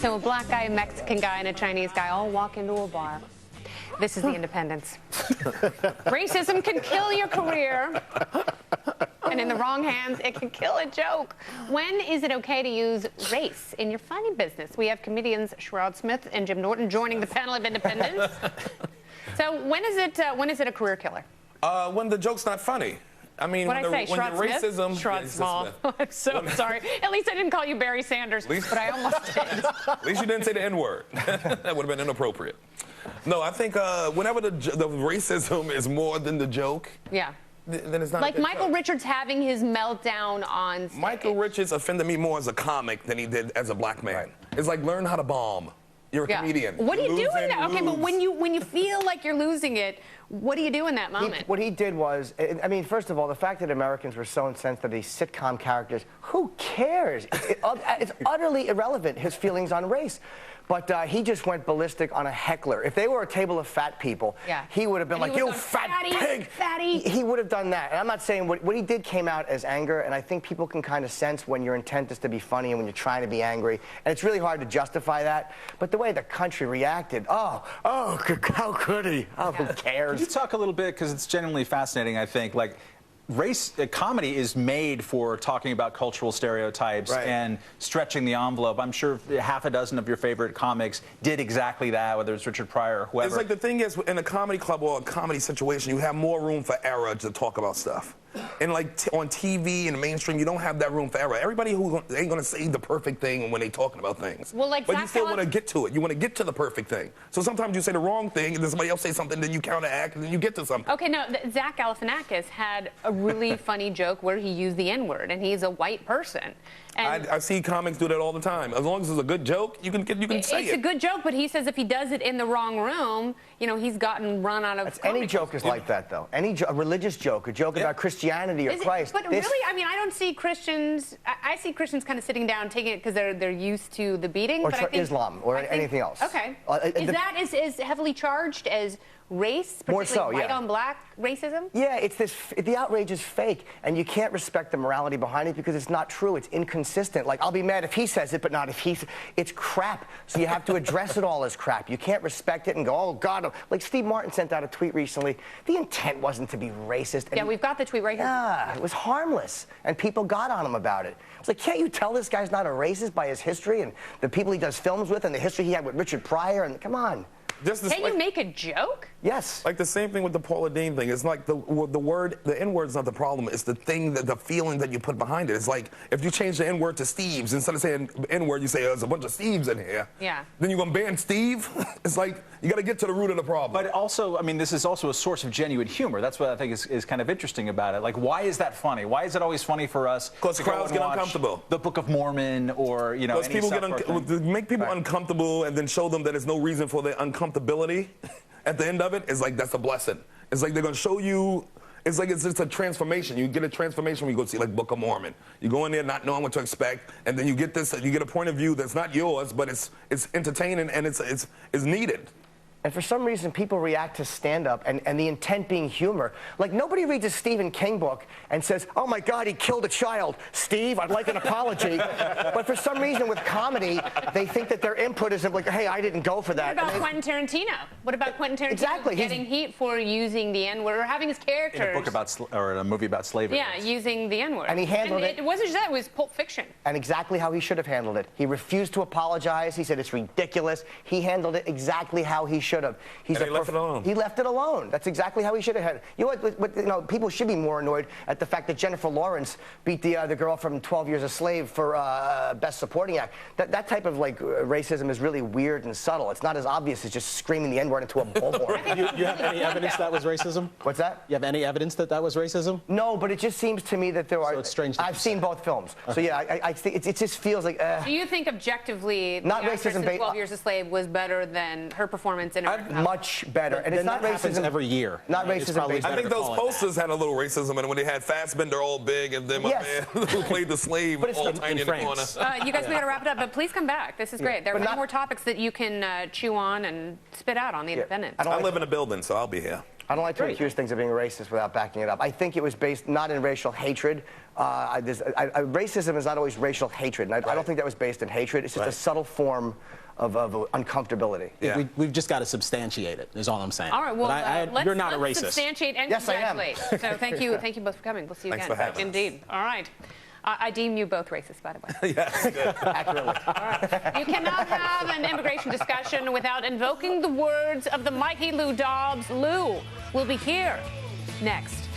So a black guy, a Mexican guy, and a Chinese guy all walk into a bar. This is the Independence. Racism can kill your career, and in the wrong hands, it can kill a joke. When is it okay to use race in your funny business? We have comedians Sherrod Smith and Jim Norton joining the panel of Independence. So when is it a career killer? When the joke's not funny. I mean, when the racism... Sherrod Small. I'm so sorry. At least I didn't call you Barry Sanders, but I almost did. At least you didn't say the N-word. That would have been inappropriate. No, I think whenever the racism is more than the joke, yeah, then it's not like a good Michael joke. Richards having his meltdown on stage. Michael Richards offended me more as a comic than he did as a black man. Right. It's like, learn how to bomb. You're a comedian. What do you do in that? Okay, but when you feel like you're losing it, what do you do in that moment? What he did was, I mean, first of all, the fact that Americans were so incensed at these sitcom characters, who cares? It's utterly irrelevant, his feelings on race. But he just went ballistic on a heckler. If they were a table of fat people, he would have been like, you fat pig! Fatty. He would have done that. And I'm not saying what he did came out as anger, and I think people can kind of sense when your intent is to be funny and when you're trying to be angry. And it's really hard to justify that. But the way the country reacted, oh, how could he? Oh, who cares? Can you talk a little bit, because it's genuinely fascinating, I think, like, comedy is made for talking about cultural stereotypes and stretching the envelope. I'm sure half a dozen of your favorite comics did exactly that, whether it's Richard Pryor or whoever. It's like the thing is, in a comedy club or a comedy situation, you have more room for error to talk about stuff. And like on TV and the mainstream, you don't have that room for error. Everybody who ain't gonna say the perfect thing when they talking about things. Well, like but you still want to get to it. You want to get to the perfect thing. So sometimes you say the wrong thing, and then somebody else say something, then you counteract, and then you get to something. Okay, no, Zach Galifianakis had a really funny joke where he used the N-word, and he's a white person. And I see comics do that all the time. As long as it's a good joke, you can say it. It's a good joke, but he says if he does it in the wrong room, you know, he's gotten run out of. Any joke is like that, though. A religious joke, a joke about Christianity or Christ. But really, I mean, I don't see Christians. I see Christians kind of sitting down, taking it because they're used to the beating. Or but I think, Islam or anything else. Okay. Is that as heavily charged as race, particularly white on black racism? Yeah, the outrage is fake, and you can't respect the morality behind it because it's not true. It's inconsistent. Like, I'll be mad if he says it, but not if it's crap. So you have to address it all as crap. You can't respect it and go, oh God. Like Steve Martin sent out a tweet recently. The intent wasn't to be racist. Yeah, we've got the tweet right here. Yeah, it was harmless, and people got on him about it. I was like, can't you tell this guy's not a racist by his history and the people he does films with and the history he had with Richard Pryor? And come on. Can you make a joke? Yes. Like the same thing with the Paula Deen thing. It's like the N-word's not the problem. It's the thing, the feeling that you put behind it. It's like if you change the N-word to Steve's, instead of saying N-word, you say there's a bunch of Steves in here. Yeah. Then you're going to ban Steve? It's like you got to get to the root of the problem. But also, I mean, this is also a source of genuine humor. That's what I think is kind of interesting about it. Like, why is that funny? Why is it always funny for us? Because crowds get uncomfortable. The Book of Mormon or, you know, because people make people uncomfortable and then show them that there's no reason for their uncomfortability. At the end of it, it's like that's a blessing. It's like they're going to show you, it's like it's just a transformation. You get a transformation when you go see like Book of Mormon. You go in there not knowing what to expect, and then you get a point of view that's not yours, but it's entertaining and it's needed. And for some reason, people react to stand-up and the intent being humor. Like, nobody reads a Stephen King book and says, oh, my God, he killed a child. Steve, I'd like an apology. But for some reason, with comedy, they think that their input is like, hey, I didn't go for that. What about Quentin Tarantino? What about Quentin Tarantino exactly. getting heat for using the N-word or having his characters... In a book about, or a movie about slavery. Yeah, using the N-word. And he handled it. It wasn't just that, it was Pulp Fiction. And exactly how he should have handled it. He refused to apologize. He said it's ridiculous. He handled it exactly how he should have. He left it alone. He left it alone. That's exactly how he should have had it. You know what? You know, people should be more annoyed at the fact that Jennifer Lawrence beat the girl from 12 Years a Slave for Best Supporting Act. That type of like racism is really weird and subtle. It's not as obvious as just screaming the N-word into a bullhorn. You have any evidence that was racism? What's that? You have any evidence that was racism? No, but it just seems to me that there are. So it's strange. I've seen both films, so yeah, I think it just feels like. Do you think objectively, not the racism? 12 Years a Slave was better than her performance in much better, and it's not racism every year. Not racism. I think those posters had a little racism in it when they had Fassbender all big and then my man who played the slave all tiny in the corner. You guys, we got to wrap it up, but please come back. This is great. There are many more topics that you can chew on and spit out on the Independent. I live in a building, so I'll be here. I don't like to accuse things of being racist without backing it up. I think it was based not in racial hatred. Racism is not always racial hatred, and I don't think that was based in hatred. It's just a subtle form of uncomfortability. Yeah. We've just got to substantiate it, is all I'm saying. All right, well, you're not a let's racist. substantiate and Yes, I am. congratulate. So thank you both for coming. We'll see you Thanks again. for having us. Indeed. All right. I deem you both racist, by the way. Accurately. You cannot have an immigration discussion without invoking the words of the mighty Lou Dobbs. Lou will be here next.